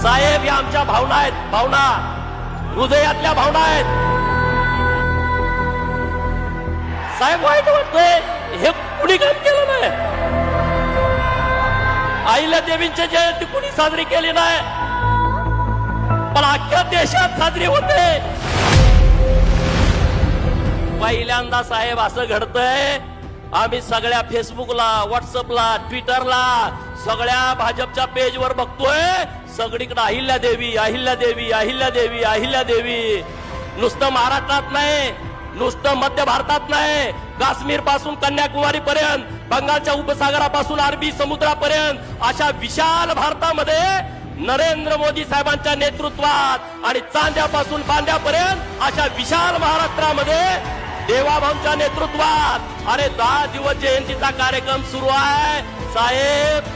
साहेब या आमच्या भावना आहेत, भावना हृदयातल्या भावना आहेत. साहेब वाईट वाटतंय हे कुणी काम केलं नाही. आईला देवींची जयंती कुणी साजरी केली नाही, पण अख्ख्या देशात साजरी होते. पहिल्यांदा साहेब असं घडतंय, आम्ही सगळ्या फेसबुकला, व्हॉट्सअपला, ट्विटरला, सगळ्या भाजपच्या पेजवर बघतोय, सगळीकडे अहिल्या देवी, अहिल्या देवी, अहिल्या देवी, अहिल्या देवी. नुसतं महाराष्ट्रात नाही, नुसतं मध्य भारतात नाही, काश्मीर पासून कन्याकुमारी पर्यंत, बंगालच्या उपसागरापासून अरबी समुद्रापर्यंत अशा विशाल भारतामध्ये नरेंद्र मोदी साहेबांच्या नेतृत्वात आणि चांद्यापासून बांद्यापर्यंत अशा विशाल महाराष्ट्रामध्ये देवाभाऊंच्या नेतृत्वात अरे 10 दिवस जयंतीचा कार्यक्रम सुरू आहे. साहेब